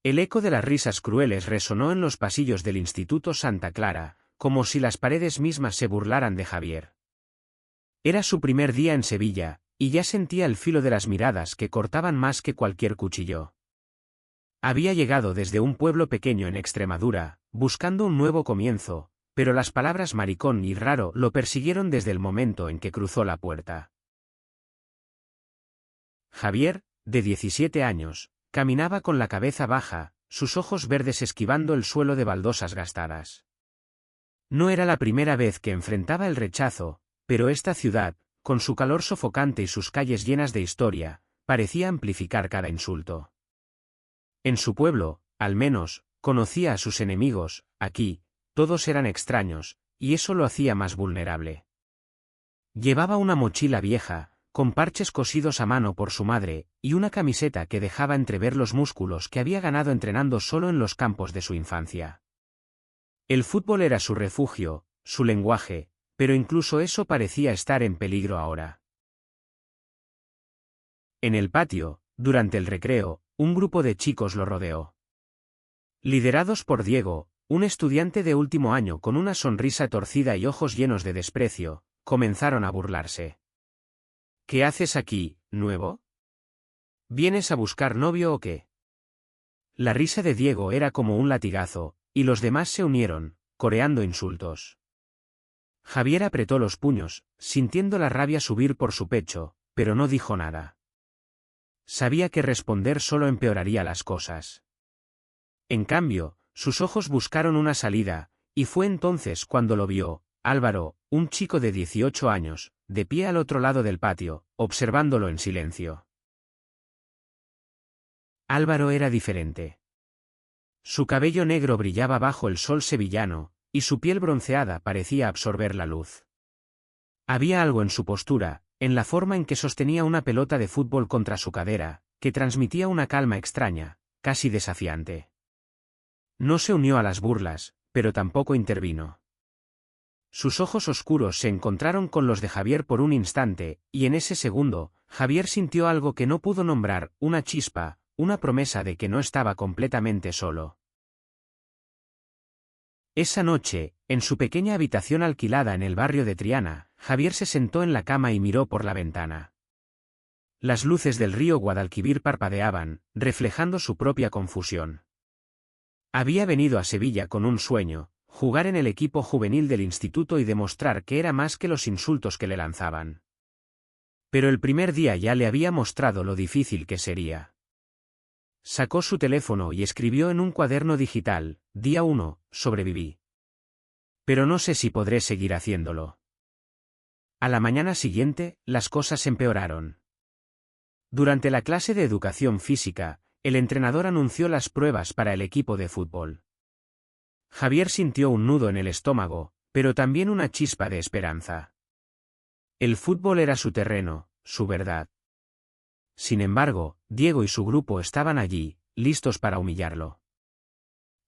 El eco de las risas crueles resonó en los pasillos del Instituto Santa Clara, como si las paredes mismas se burlaran de Javier. Era su primer día en Sevilla, y ya sentía el filo de las miradas que cortaban más que cualquier cuchillo. Había llegado desde un pueblo pequeño en Extremadura, buscando un nuevo comienzo, pero las palabras maricón y raro lo persiguieron desde el momento en que cruzó la puerta. Javier, de 17 años, caminaba con la cabeza baja, sus ojos verdes esquivando el suelo de baldosas gastadas. No era la primera vez que enfrentaba el rechazo, pero esta ciudad, con su calor sofocante y sus calles llenas de historia, parecía amplificar cada insulto. En su pueblo, al menos, conocía a sus enemigos; aquí, todos eran extraños, y eso lo hacía más vulnerable. Llevaba una mochila vieja, con parches cosidos a mano por su madre, y una camiseta que dejaba entrever los músculos que había ganado entrenando solo en los campos de su infancia. El fútbol era su refugio, su lenguaje, pero incluso eso parecía estar en peligro ahora. En el patio, durante el recreo, un grupo de chicos lo rodeó. Liderados por Diego, un estudiante de último año con una sonrisa torcida y ojos llenos de desprecio, comenzaron a burlarse. ¿Qué haces aquí, nuevo? ¿Vienes a buscar novio o qué? La risa de Diego era como un latigazo, y los demás se unieron, coreando insultos. Javier apretó los puños, sintiendo la rabia subir por su pecho, pero no dijo nada. Sabía que responder solo empeoraría las cosas. En cambio, sus ojos buscaron una salida, y fue entonces cuando lo vio, Álvaro, un chico de 18 años, de pie al otro lado del patio, observándolo en silencio. Álvaro era diferente. Su cabello negro brillaba bajo el sol sevillano, y su piel bronceada parecía absorber la luz. Había algo en su postura, en la forma en que sostenía una pelota de fútbol contra su cadera, que transmitía una calma extraña, casi desafiante. No se unió a las burlas, pero tampoco intervino. Sus ojos oscuros se encontraron con los de Javier por un instante, y en ese segundo, Javier sintió algo que no pudo nombrar, una chispa, una promesa de que no estaba completamente solo. Esa noche, en su pequeña habitación alquilada en el barrio de Triana, Javier se sentó en la cama y miró por la ventana. Las luces del río Guadalquivir parpadeaban, reflejando su propia confusión. Había venido a Sevilla con un sueño: jugar en el equipo juvenil del instituto y demostrar que era más que los insultos que le lanzaban. Pero el primer día ya le había mostrado lo difícil que sería. Sacó su teléfono y escribió en un cuaderno digital: Día 1, sobreviví. Pero no sé si podré seguir haciéndolo. A la mañana siguiente, las cosas empeoraron. Durante la clase de educación física, el entrenador anunció las pruebas para el equipo de fútbol. Javier sintió un nudo en el estómago, pero también una chispa de esperanza. El fútbol era su terreno, su verdad. Sin embargo, Diego y su grupo estaban allí, listos para humillarlo.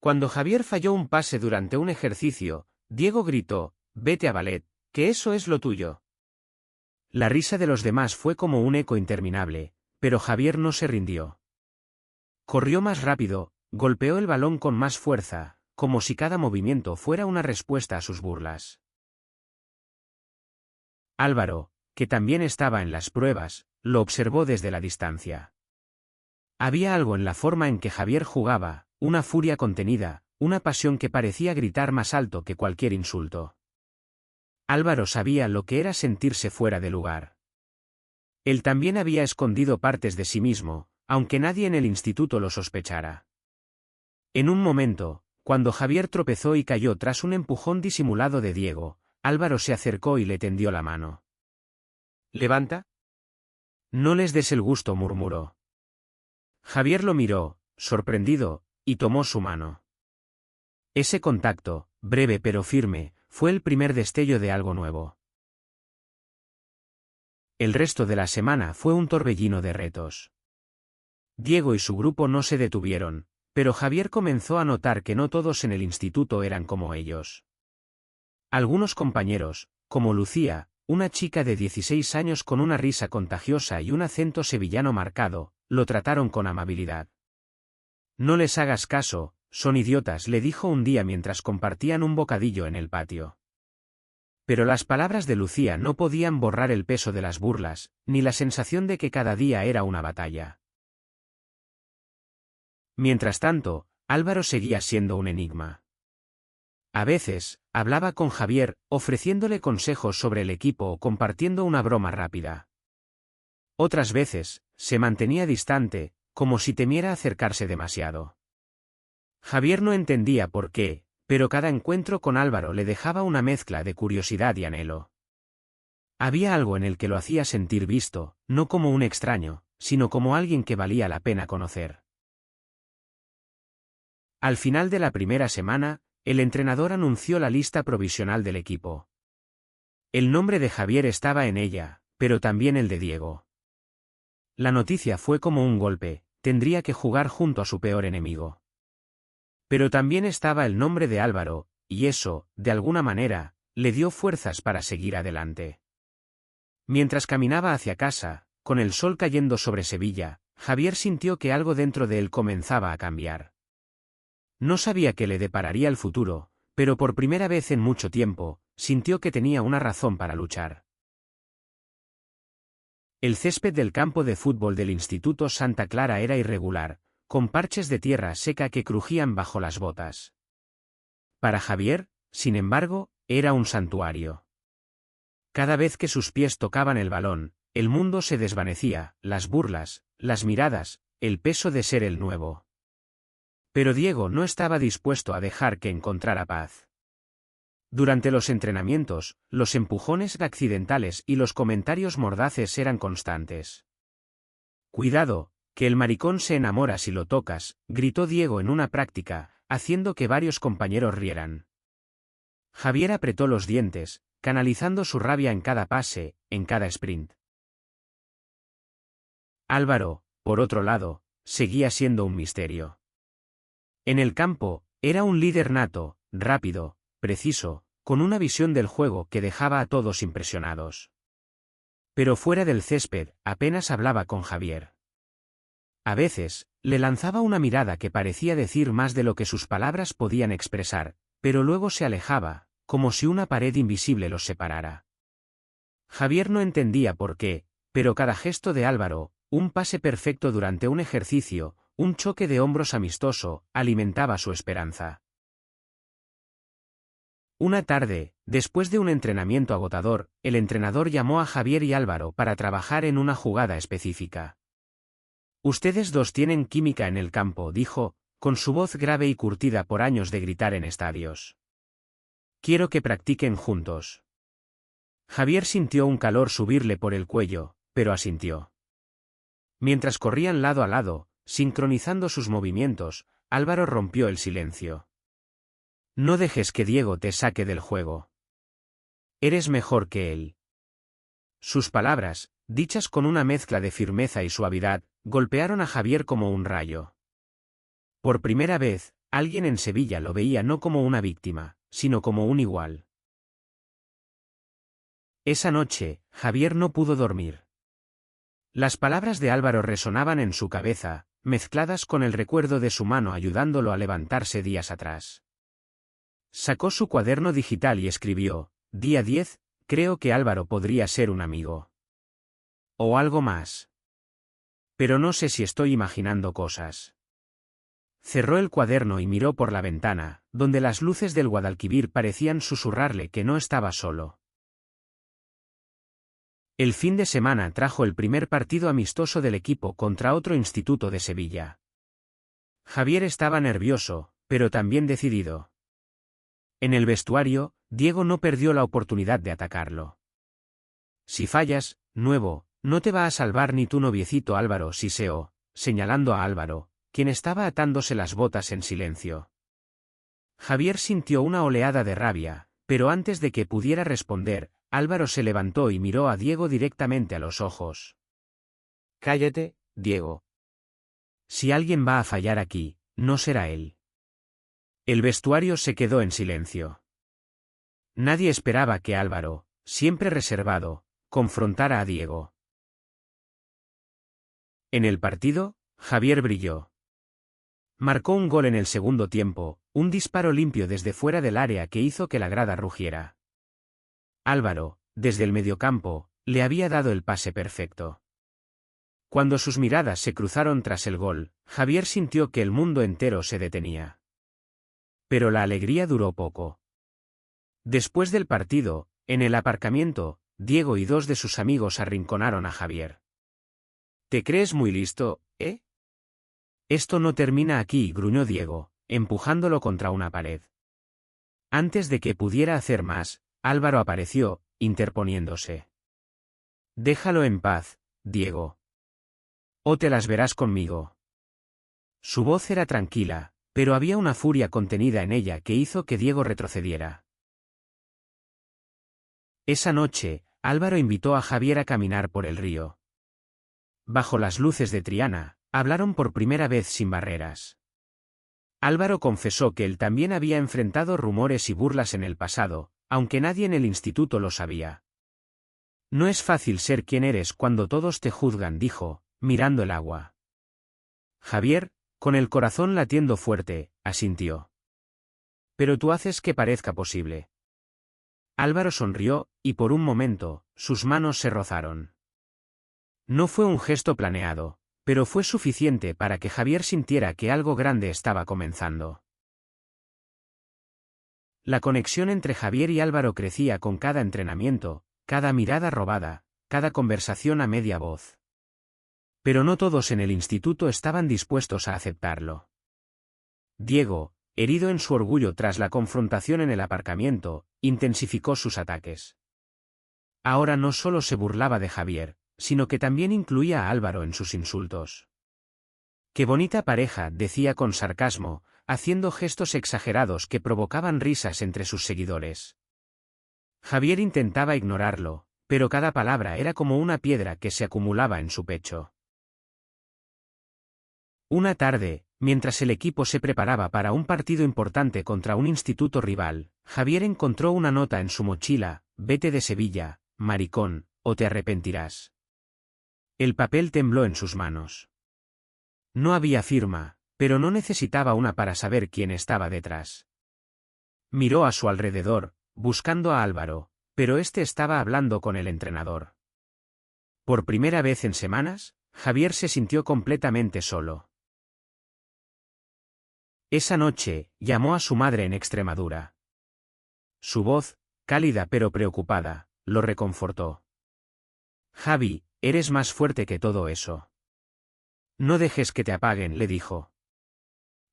Cuando Javier falló un pase durante un ejercicio, Diego gritó: «Vete a ballet, que eso es lo tuyo». La risa de los demás fue como un eco interminable, pero Javier no se rindió. Corrió más rápido, golpeó el balón con más fuerza, como si cada movimiento fuera una respuesta a sus burlas. Álvaro, que también estaba en las pruebas, lo observó desde la distancia. Había algo en la forma en que Javier jugaba, una furia contenida, una pasión que parecía gritar más alto que cualquier insulto. Álvaro sabía lo que era sentirse fuera de lugar. Él también había escondido partes de sí mismo, aunque nadie en el instituto lo sospechara. En un momento, cuando Javier tropezó y cayó tras un empujón disimulado de Diego, Álvaro se acercó y le tendió la mano. «¿Levanta?» «No les des el gusto», murmuró. Javier lo miró, sorprendido, y tomó su mano. Ese contacto, breve pero firme, fue el primer destello de algo nuevo. El resto de la semana fue un torbellino de retos. Diego y su grupo no se detuvieron, pero Javier comenzó a notar que no todos en el instituto eran como ellos. Algunos compañeros, como Lucía, una chica de 16 años con una risa contagiosa y un acento sevillano marcado, lo trataron con amabilidad. No les hagas caso, son idiotas, le dijo un día mientras compartían un bocadillo en el patio. Pero las palabras de Lucía no podían borrar el peso de las burlas, ni la sensación de que cada día era una batalla. Mientras tanto, Álvaro seguía siendo un enigma. A veces, hablaba con Javier, ofreciéndole consejos sobre el equipo o compartiendo una broma rápida. Otras veces, se mantenía distante, como si temiera acercarse demasiado. Javier no entendía por qué, pero cada encuentro con Álvaro le dejaba una mezcla de curiosidad y anhelo. Había algo en el que lo hacía sentir visto, no como un extraño, sino como alguien que valía la pena conocer. Al final de la primera semana, el entrenador anunció la lista provisional del equipo. El nombre de Javier estaba en ella, pero también el de Diego. La noticia fue como un golpe, tendría que jugar junto a su peor enemigo. Pero también estaba el nombre de Álvaro, y eso, de alguna manera, le dio fuerzas para seguir adelante. Mientras caminaba hacia casa, con el sol cayendo sobre Sevilla, Javier sintió que algo dentro de él comenzaba a cambiar. No sabía qué le depararía el futuro, pero por primera vez en mucho tiempo, sintió que tenía una razón para luchar. El césped del campo de fútbol del Instituto Santa Clara era irregular, con parches de tierra seca que crujían bajo las botas. Para Javier, sin embargo, era un santuario. Cada vez que sus pies tocaban el balón, el mundo se desvanecía, las burlas, las miradas, el peso de ser el nuevo. Pero Diego no estaba dispuesto a dejar que encontrara paz. Durante los entrenamientos, los empujones accidentales y los comentarios mordaces eran constantes. «Cuidado, que el maricón se enamora si lo tocas», gritó Diego en una práctica, haciendo que varios compañeros rieran. Javier apretó los dientes, canalizando su rabia en cada pase, en cada sprint. Álvaro, por otro lado, seguía siendo un misterio. En el campo, era un líder nato, rápido, preciso, con una visión del juego que dejaba a todos impresionados. Pero fuera del césped, apenas hablaba con Javier. A veces, le lanzaba una mirada que parecía decir más de lo que sus palabras podían expresar, pero luego se alejaba, como si una pared invisible los separara. Javier no entendía por qué, pero cada gesto de Álvaro, un pase perfecto durante un ejercicio, un choque de hombros amistoso, alimentaba su esperanza. Una tarde, después de un entrenamiento agotador, el entrenador llamó a Javier y Álvaro para trabajar en una jugada específica. «Ustedes dos tienen química en el campo», dijo, con su voz grave y curtida por años de gritar en estadios. «Quiero que practiquen juntos». Javier sintió un calor subirle por el cuello, pero asintió. Mientras corrían lado a lado, sincronizando sus movimientos, Álvaro rompió el silencio. «No dejes que Diego te saque del juego. Eres mejor que él». Sus palabras, dichas con una mezcla de firmeza y suavidad, golpearon a Javier como un rayo. Por primera vez, alguien en Sevilla lo veía no como una víctima, sino como un igual. Esa noche, Javier no pudo dormir. Las palabras de Álvaro resonaban en su cabeza, mezcladas con el recuerdo de su mano ayudándolo a levantarse días atrás. Sacó su cuaderno digital y escribió: «Día 10, creo que Álvaro podría ser un amigo. O algo más. Pero no sé si estoy imaginando cosas». Cerró el cuaderno y miró por la ventana, donde las luces del Guadalquivir parecían susurrarle que no estaba solo. El fin de semana trajo el primer partido amistoso del equipo contra otro instituto de Sevilla. Javier estaba nervioso, pero también decidido. En el vestuario, Diego no perdió la oportunidad de atacarlo. «Si fallas, nuevo, no te va a salvar ni tu noviecito Álvaro Siseo», señalando a Álvaro, quien estaba atándose las botas en silencio. Javier sintió una oleada de rabia, pero antes de que pudiera responder, Álvaro se levantó y miró a Diego directamente a los ojos. «Cállate, Diego. Si alguien va a fallar aquí, no será él». El vestuario se quedó en silencio. Nadie esperaba que Álvaro, siempre reservado, confrontara a Diego. En el partido, Javier brilló. Marcó un gol en el segundo tiempo, un disparo limpio desde fuera del área que hizo que la grada rugiera. Álvaro, desde el mediocampo, le había dado el pase perfecto. Cuando sus miradas se cruzaron tras el gol, Javier sintió que el mundo entero se detenía. Pero la alegría duró poco. Después del partido, en el aparcamiento, Diego y dos de sus amigos arrinconaron a Javier. «¿Te crees muy listo, eh?» «Esto no termina aquí», gruñó Diego, empujándolo contra una pared. Antes de que pudiera hacer más, Álvaro apareció, interponiéndose. «Déjalo en paz, Diego. O te las verás conmigo». Su voz era tranquila, pero había una furia contenida en ella que hizo que Diego retrocediera. Esa noche, Álvaro invitó a Javier a caminar por el río. Bajo las luces de Triana, hablaron por primera vez sin barreras. Álvaro confesó que él también había enfrentado rumores y burlas en el pasado, aunque nadie en el instituto lo sabía. «No es fácil ser quien eres cuando todos te juzgan», dijo, mirando el agua. Javier, con el corazón latiendo fuerte, asintió. «Pero tú haces que parezca posible». Álvaro sonrió, y por un momento, sus manos se rozaron. No fue un gesto planeado, pero fue suficiente para que Javier sintiera que algo grande estaba comenzando. La conexión entre Javier y Álvaro crecía con cada entrenamiento, cada mirada robada, cada conversación a media voz. Pero no todos en el instituto estaban dispuestos a aceptarlo. Diego, herido en su orgullo tras la confrontación en el aparcamiento, intensificó sus ataques. Ahora no solo se burlaba de Javier, sino que también incluía a Álvaro en sus insultos. «Qué bonita pareja», decía con sarcasmo, haciendo gestos exagerados que provocaban risas entre sus seguidores. Javier intentaba ignorarlo, pero cada palabra era como una piedra que se acumulaba en su pecho. Una tarde, mientras el equipo se preparaba para un partido importante contra un instituto rival, Javier encontró una nota en su mochila: «Vete de Sevilla, maricón, o te arrepentirás». El papel tembló en sus manos. No había firma, pero no necesitaba una para saber quién estaba detrás. Miró a su alrededor, buscando a Álvaro, pero éste estaba hablando con el entrenador. Por primera vez en semanas, Javier se sintió completamente solo. Esa noche, llamó a su madre en Extremadura. Su voz, cálida pero preocupada, lo reconfortó. «Javi, eres más fuerte que todo eso. No dejes que te apaguen», le dijo.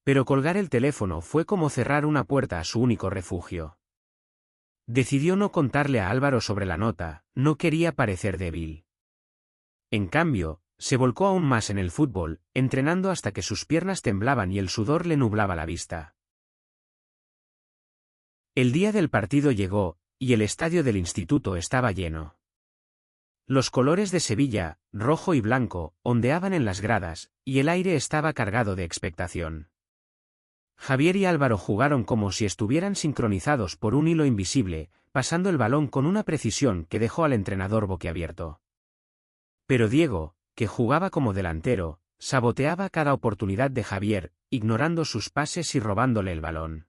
Pero colgar el teléfono fue como cerrar una puerta a su único refugio. Decidió no contarle a Álvaro sobre la nota, no quería parecer débil. En cambio, se volcó aún más en el fútbol, entrenando hasta que sus piernas temblaban y el sudor le nublaba la vista. El día del partido llegó, y el estadio del instituto estaba lleno. Los colores de Sevilla, rojo y blanco, ondeaban en las gradas, y el aire estaba cargado de expectación. Javier y Álvaro jugaron como si estuvieran sincronizados por un hilo invisible, pasando el balón con una precisión que dejó al entrenador boquiabierto. Pero Diego, que jugaba como delantero, saboteaba cada oportunidad de Javier, ignorando sus pases y robándole el balón.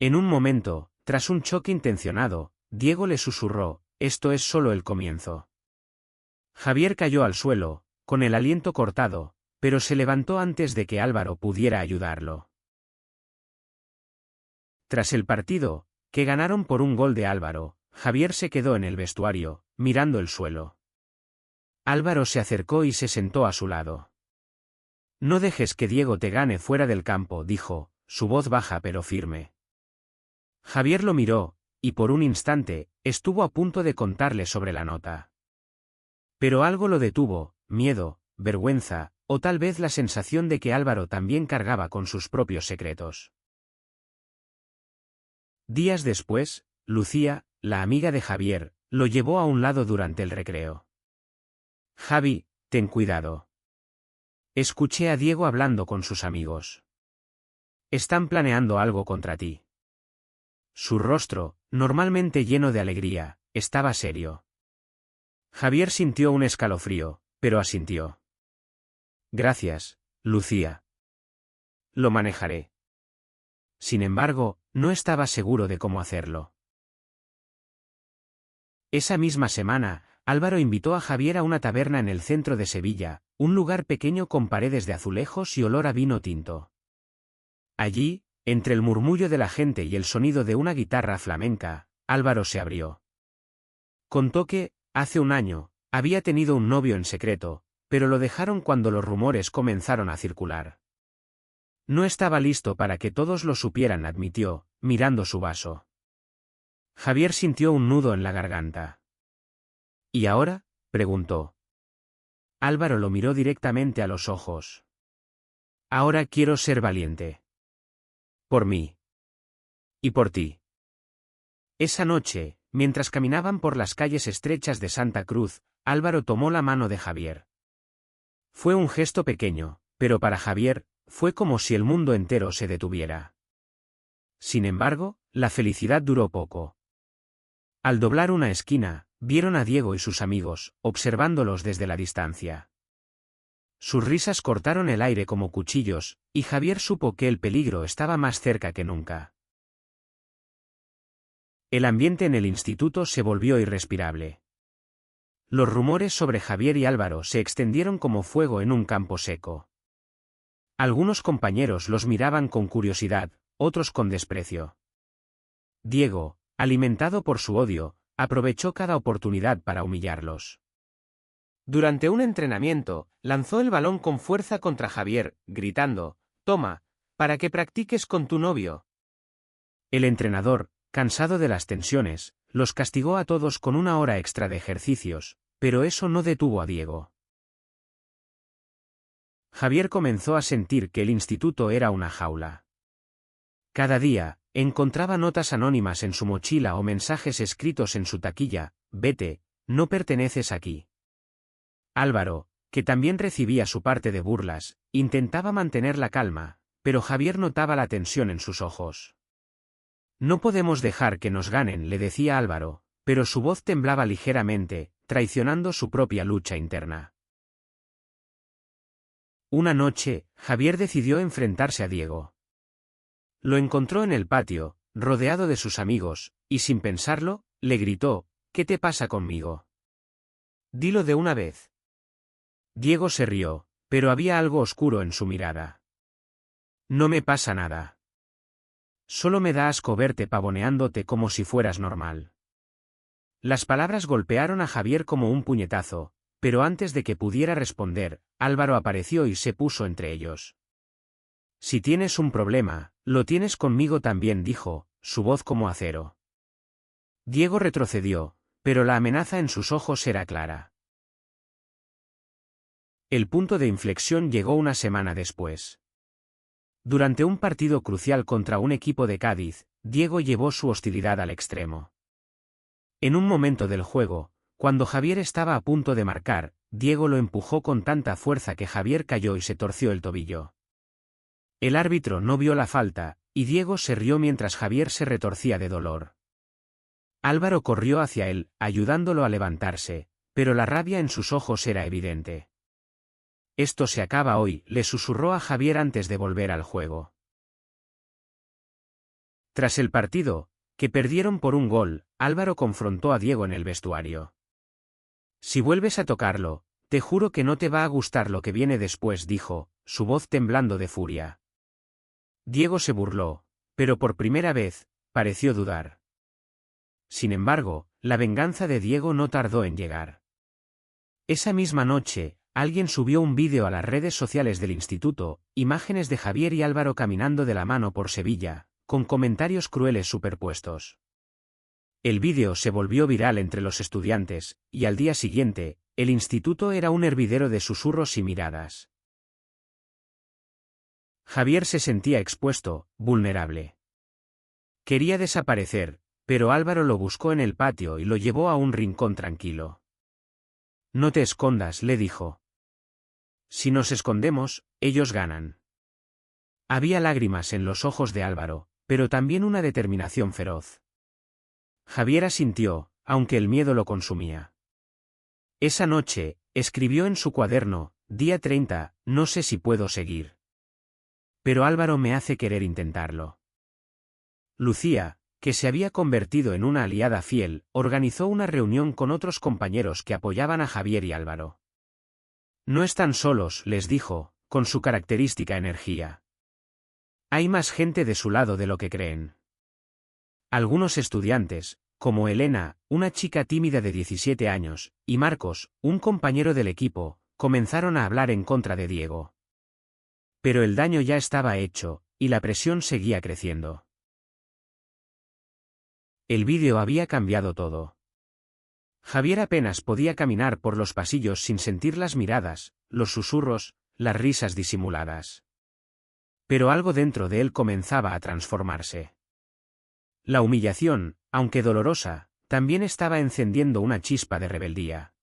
En un momento, tras un choque intencionado, Diego le susurró: «Esto es solo el comienzo». Javier cayó al suelo, con el aliento cortado, pero se levantó antes de que Álvaro pudiera ayudarlo. Tras el partido, que ganaron por un gol de Álvaro, Javier se quedó en el vestuario, mirando el suelo. Álvaro se acercó y se sentó a su lado. «No dejes que Diego te gane fuera del campo», dijo, su voz baja pero firme. Javier lo miró, y por un instante, estuvo a punto de contarle sobre la nota. Pero algo lo detuvo: miedo, vergüenza, o tal vez la sensación de que Álvaro también cargaba con sus propios secretos. Días después, Lucía, la amiga de Javier, lo llevó a un lado durante el recreo. «Javi, ten cuidado. Escuché a Diego hablando con sus amigos. Están planeando algo contra ti». Su rostro, normalmente lleno de alegría, estaba serio. Javier sintió un escalofrío, pero asintió. «Gracias, Lucía». lo manejaré. Sin embargo, no estaba seguro de cómo hacerlo. Esa misma semana, Álvaro invitó a Javier a una taberna en el centro de Sevilla, un lugar pequeño con paredes de azulejos y olor a vino tinto. Allí, entre el murmullo de la gente y el sonido de una guitarra flamenca, Álvaro se abrió. Contó que, hace un año, había tenido un novio en secreto, pero lo dejaron cuando los rumores comenzaron a circular. No estaba listo para que todos lo supieran, admitió, mirando su vaso. Javier sintió un nudo en la garganta. ¿Y ahora?, preguntó. Álvaro lo miró directamente a los ojos. Ahora quiero ser valiente. Por mí. Y por ti. Esa noche, mientras caminaban por las calles estrechas de Santa Cruz, Álvaro tomó la mano de Javier. Fue un gesto pequeño, pero para Javier, fue como si el mundo entero se detuviera. Sin embargo, la felicidad duró poco. Al doblar una esquina, vieron a Diego y sus amigos, observándolos desde la distancia. Sus risas cortaron el aire como cuchillos, y Javier supo que el peligro estaba más cerca que nunca. El ambiente en el instituto se volvió irrespirable. Los rumores sobre Javier y Álvaro se extendieron como fuego en un campo seco. Algunos compañeros los miraban con curiosidad, otros con desprecio. Diego, alimentado por su odio, aprovechó cada oportunidad para humillarlos. Durante un entrenamiento, lanzó el balón con fuerza contra Javier, gritando: «Toma, para que practiques con tu novio». El entrenador, cansado de las tensiones, los castigó a todos con una hora extra de ejercicios, pero eso no detuvo a Diego. Javier comenzó a sentir que el instituto era una jaula. Cada día, encontraba notas anónimas en su mochila o mensajes escritos en su taquilla: «Vete, no perteneces aquí». Álvaro, que también recibía su parte de burlas, intentaba mantener la calma, pero Javier notaba la tensión en sus ojos. «No podemos dejar que nos ganen», le decía Álvaro, pero su voz temblaba ligeramente, traicionando su propia lucha interna. Una noche, Javier decidió enfrentarse a Diego. Lo encontró en el patio, rodeado de sus amigos, y sin pensarlo, le gritó: «¿Qué te pasa conmigo? Dilo de una vez». Diego se rió, pero había algo oscuro en su mirada. «No me pasa nada. Solo me da asco verte pavoneándote como si fueras normal». Las palabras golpearon a Javier como un puñetazo, pero antes de que pudiera responder, Álvaro apareció y se puso entre ellos. «Si tienes un problema, lo tienes conmigo también», dijo, su voz como acero. Diego retrocedió, pero la amenaza en sus ojos era clara. El punto de inflexión llegó una semana después. Durante un partido crucial contra un equipo de Cádiz, Diego llevó su hostilidad al extremo. En un momento del juego, cuando Javier estaba a punto de marcar, Diego lo empujó con tanta fuerza que Javier cayó y se torció el tobillo. El árbitro no vio la falta, y Diego se rió mientras Javier se retorcía de dolor. Álvaro corrió hacia él, ayudándolo a levantarse, pero la rabia en sus ojos era evidente. «Esto se acaba hoy», le susurró a Javier antes de volver al juego. Tras el partido, que perdieron por un gol, Álvaro confrontó a Diego en el vestuario. «Si vuelves a tocarlo, te juro que no te va a gustar lo que viene después», dijo, su voz temblando de furia. Diego se burló, pero por primera vez, pareció dudar. Sin embargo, la venganza de Diego no tardó en llegar. Esa misma noche, alguien subió un vídeo a las redes sociales del instituto, imágenes de Javier y Álvaro caminando de la mano por Sevilla, con comentarios crueles superpuestos. El vídeo se volvió viral entre los estudiantes, y al día siguiente, el instituto era un hervidero de susurros y miradas. Javier se sentía expuesto, vulnerable. Quería desaparecer, pero Álvaro lo buscó en el patio y lo llevó a un rincón tranquilo. «No te escondas», le dijo. «Si nos escondemos, ellos ganan». Había lágrimas en los ojos de Álvaro, pero también una determinación feroz. Javier asintió, aunque el miedo lo consumía. Esa noche, escribió en su cuaderno: «Día 30, no sé si puedo seguir». Pero Álvaro me hace querer intentarlo. Lucía, que se había convertido en una aliada fiel, organizó una reunión con otros compañeros que apoyaban a Javier y Álvaro. No están solos, les dijo, con su característica energía. Hay más gente de su lado de lo que creen. Algunos estudiantes, como Elena, una chica tímida de 17 años, y Marcos, un compañero del equipo, comenzaron a hablar en contra de Diego. Pero el daño ya estaba hecho, y la presión seguía creciendo. El vídeo había cambiado todo. Javier apenas podía caminar por los pasillos sin sentir las miradas, los susurros, las risas disimuladas. Pero algo dentro de él comenzaba a transformarse. La humillación, aunque dolorosa, también estaba encendiendo una chispa de rebeldía.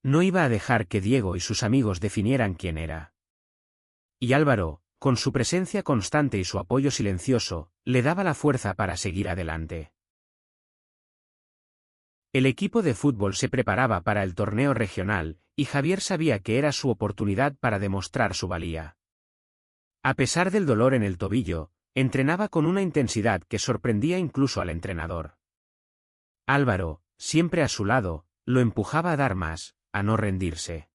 No iba a dejar que Diego y sus amigos definieran quién era. Y Álvaro, con su presencia constante y su apoyo silencioso, le daba la fuerza para seguir adelante. El equipo de fútbol se preparaba para el torneo regional, y Javier sabía que era su oportunidad para demostrar su valía. A pesar del dolor en el tobillo, entrenaba con una intensidad que sorprendía incluso al entrenador. Álvaro, siempre a su lado, lo empujaba a dar más, a no rendirse.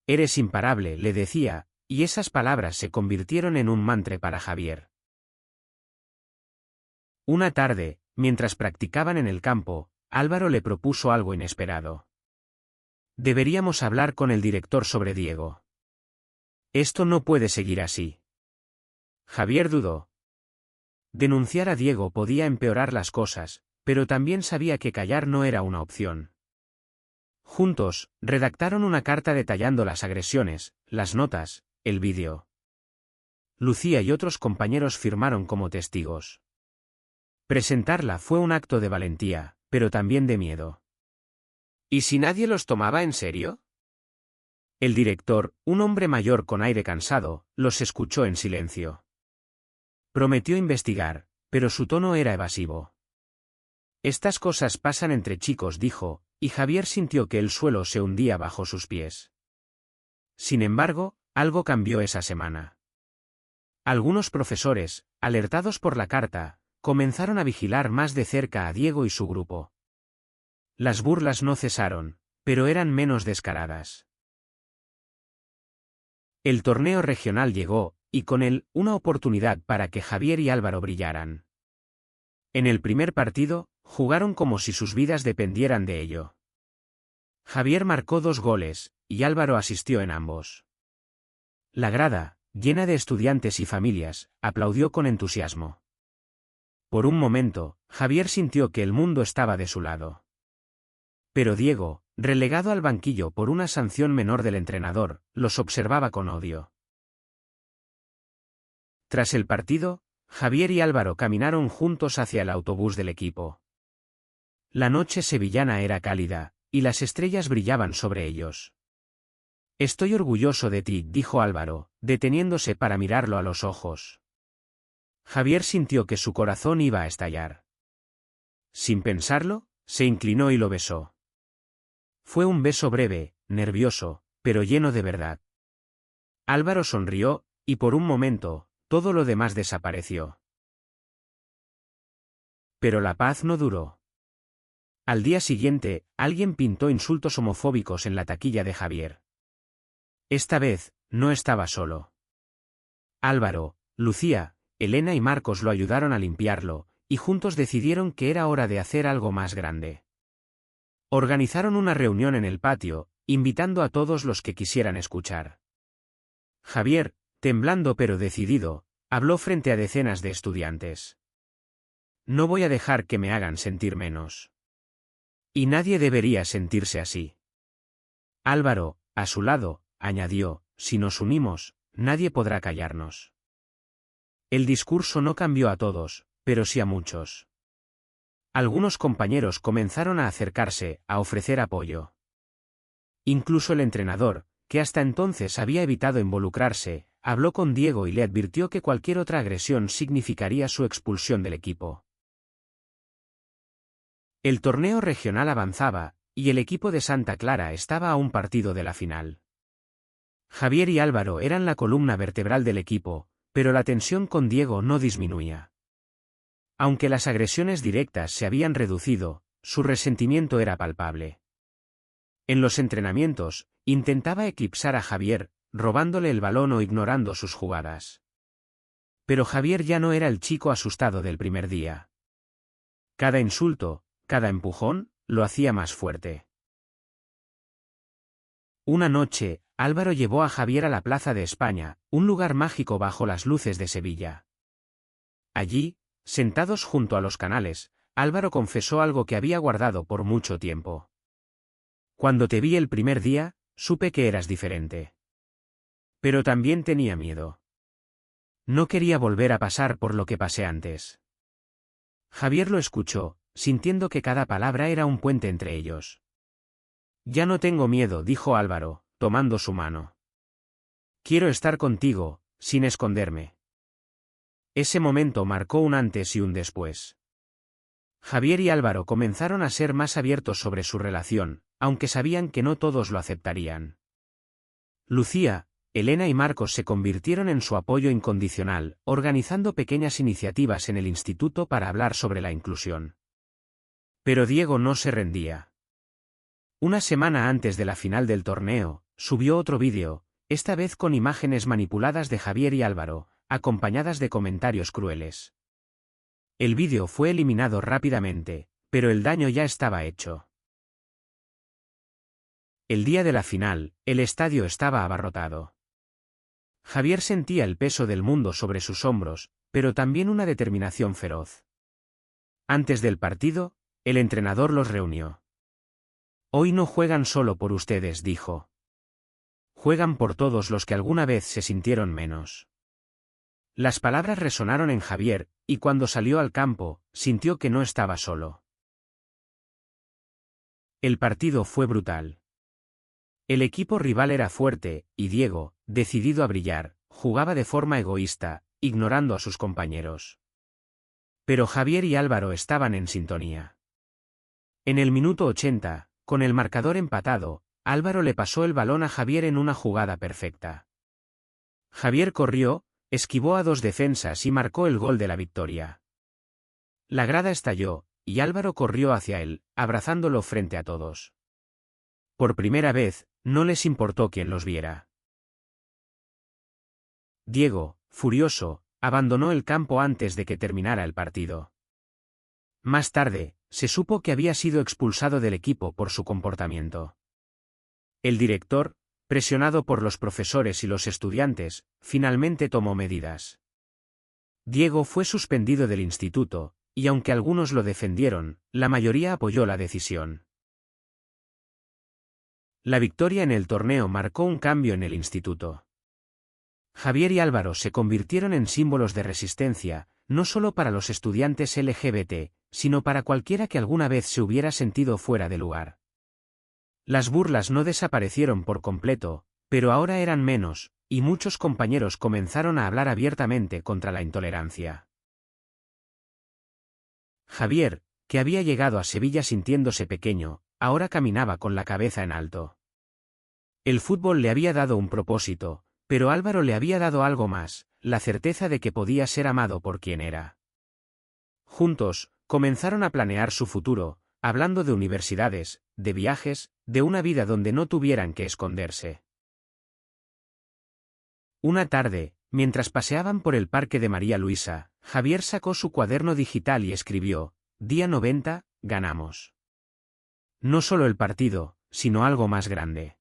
Eres imparable, le decía, y esas palabras se convirtieron en un mantra para Javier. Una tarde, mientras practicaban en el campo, Álvaro le propuso algo inesperado. Deberíamos hablar con el director sobre Diego. Esto no puede seguir así. Javier dudó. Denunciar a Diego podía empeorar las cosas, pero también sabía que callar no era una opción. Juntos, redactaron una carta detallando las agresiones, las notas, el vídeo. Lucía y otros compañeros firmaron como testigos. Presentarla fue un acto de valentía, pero también de miedo. ¿Y si nadie los tomaba en serio? El director, un hombre mayor con aire cansado, los escuchó en silencio. Prometió investigar, pero su tono era evasivo. Estas cosas pasan entre chicos, dijo, y Javier sintió que el suelo se hundía bajo sus pies. Sin embargo, algo cambió esa semana. Algunos profesores, alertados por la carta, comenzaron a vigilar más de cerca a Diego y su grupo. Las burlas no cesaron, pero eran menos descaradas. El torneo regional llegó, y con él, una oportunidad para que Javier y Álvaro brillaran. En el primer partido, jugaron como si sus vidas dependieran de ello. Javier marcó 2 goles, y Álvaro asistió en ambos. La grada, llena de estudiantes y familias, aplaudió con entusiasmo. Por un momento, Javier sintió que el mundo estaba de su lado. Pero Diego, relegado al banquillo por una sanción menor del entrenador, los observaba con odio. Tras el partido, Javier y Álvaro caminaron juntos hacia el autobús del equipo. La noche sevillana era cálida, y las estrellas brillaban sobre ellos. Estoy orgulloso de ti, dijo Álvaro, deteniéndose para mirarlo a los ojos. Javier sintió que su corazón iba a estallar. Sin pensarlo, se inclinó y lo besó. Fue un beso breve, nervioso, pero lleno de verdad. Álvaro sonrió, y por un momento, todo lo demás desapareció. Pero la paz no duró. Al día siguiente, alguien pintó insultos homofóbicos en la taquilla de Javier. Esta vez, no estaba solo. Álvaro, Lucía, Elena y Marcos lo ayudaron a limpiarlo, y juntos decidieron que era hora de hacer algo más grande. Organizaron una reunión en el patio, invitando a todos los que quisieran escuchar. Javier, temblando pero decidido, habló frente a decenas de estudiantes. No voy a dejar que me hagan sentir menos. Y nadie debería sentirse así. Álvaro, a su lado, añadió, si nos unimos, nadie podrá callarnos. El discurso no cambió a todos, pero sí a muchos. Algunos compañeros comenzaron a acercarse, a ofrecer apoyo. Incluso el entrenador, que hasta entonces había evitado involucrarse, habló con Diego y le advirtió que cualquier otra agresión significaría su expulsión del equipo. El torneo regional avanzaba, y el equipo de Santa Clara estaba a un partido de la final. Javier y Álvaro eran la columna vertebral del equipo, pero la tensión con Diego no disminuía. Aunque las agresiones directas se habían reducido, su resentimiento era palpable. En los entrenamientos, intentaba eclipsar a Javier, robándole el balón o ignorando sus jugadas. Pero Javier ya no era el chico asustado del primer día. Cada insulto, cada empujón, lo hacía más fuerte. Una noche, Álvaro llevó a Javier a la Plaza de España, un lugar mágico bajo las luces de Sevilla. Allí, sentados junto a los canales, Álvaro confesó algo que había guardado por mucho tiempo. Cuando te vi el primer día, supe que eras diferente. Pero también tenía miedo. No quería volver a pasar por lo que pasé antes. Javier lo escuchó, sintiendo que cada palabra era un puente entre ellos. Ya no tengo miedo, dijo Álvaro, tomando su mano. Quiero estar contigo, sin esconderme. Ese momento marcó un antes y un después. Javier y Álvaro comenzaron a ser más abiertos sobre su relación, aunque sabían que no todos lo aceptarían. Lucía, Elena y Marcos se convirtieron en su apoyo incondicional, organizando pequeñas iniciativas en el instituto para hablar sobre la inclusión. Pero Diego no se rendía. Una semana antes de la final del torneo, subió otro vídeo, esta vez con imágenes manipuladas de Javier y Álvaro, acompañadas de comentarios crueles. El vídeo fue eliminado rápidamente, pero el daño ya estaba hecho. El día de la final, el estadio estaba abarrotado. Javier sentía el peso del mundo sobre sus hombros, pero también una determinación feroz. Antes del partido, el entrenador los reunió. Hoy no juegan solo por ustedes, dijo. Juegan por todos los que alguna vez se sintieron menos. Las palabras resonaron en Javier, y cuando salió al campo, sintió que no estaba solo. El partido fue brutal. El equipo rival era fuerte, y Diego, decidido a brillar, jugaba de forma egoísta, ignorando a sus compañeros. Pero Javier y Álvaro estaban en sintonía. En el minuto 80, con el marcador empatado, Álvaro le pasó el balón a Javier en una jugada perfecta. Javier corrió, esquivó a dos defensas y marcó el gol de la victoria. La grada estalló, y Álvaro corrió hacia él, abrazándolo frente a todos. Por primera vez, no les importó quién los viera. Diego, furioso, abandonó el campo antes de que terminara el partido. Más tarde, se supo que había sido expulsado del equipo por su comportamiento. El director, presionado por los profesores y los estudiantes, finalmente tomó medidas. Diego fue suspendido del instituto, y aunque algunos lo defendieron, la mayoría apoyó la decisión. La victoria en el torneo marcó un cambio en el instituto. Javier y Álvaro se convirtieron en símbolos de resistencia, no solo para los estudiantes LGBT, sino para cualquiera que alguna vez se hubiera sentido fuera de lugar. Las burlas no desaparecieron por completo, pero ahora eran menos, y muchos compañeros comenzaron a hablar abiertamente contra la intolerancia. Javier, que había llegado a Sevilla sintiéndose pequeño, ahora caminaba con la cabeza en alto. El fútbol le había dado un propósito, pero Álvaro le había dado algo más, la certeza de que podía ser amado por quien era. Juntos, comenzaron a planear su futuro, hablando de universidades, de viajes, de una vida donde no tuvieran que esconderse. Una tarde, mientras paseaban por el parque de María Luisa, Javier sacó su cuaderno digital y escribió: Día 90, ganamos. No solo el partido, sino algo más grande.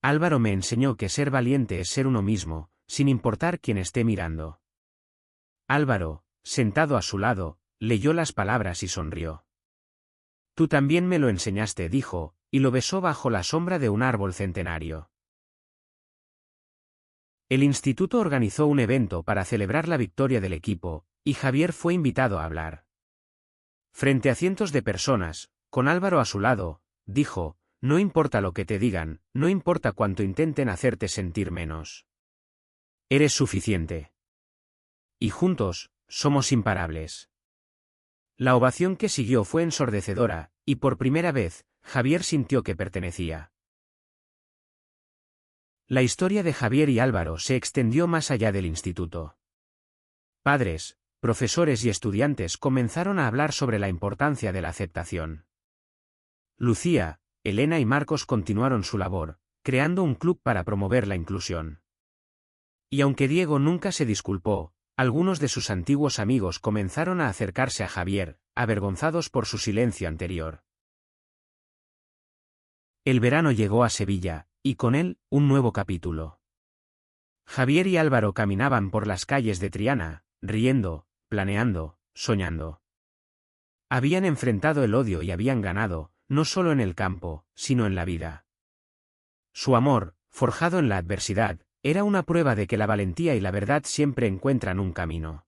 Álvaro me enseñó que ser valiente es ser uno mismo, sin importar quién esté mirando. Álvaro, sentado a su lado, leyó las palabras y sonrió. Tú también me lo enseñaste, dijo, y lo besó bajo la sombra de un árbol centenario. El instituto organizó un evento para celebrar la victoria del equipo, y Javier fue invitado a hablar. Frente a cientos de personas, con Álvaro a su lado, dijo: no importa lo que te digan, no importa cuánto intenten hacerte sentir menos. Eres suficiente. Y juntos, somos imparables. La ovación que siguió fue ensordecedora, y por primera vez, Javier sintió que pertenecía. La historia de Javier y Álvaro se extendió más allá del instituto. Padres, profesores y estudiantes comenzaron a hablar sobre la importancia de la aceptación. Lucía, Elena y Marcos continuaron su labor, creando un club para promover la inclusión. Y aunque Diego nunca se disculpó, algunos de sus antiguos amigos comenzaron a acercarse a Javier, avergonzados por su silencio anterior. El verano llegó a Sevilla, y con él, un nuevo capítulo. Javier y Álvaro caminaban por las calles de Triana, riendo, planeando, soñando. Habían enfrentado el odio y habían ganado, no solo en el campo, sino en la vida. Su amor, forjado en la adversidad, era una prueba de que la valentía y la verdad siempre encuentran un camino.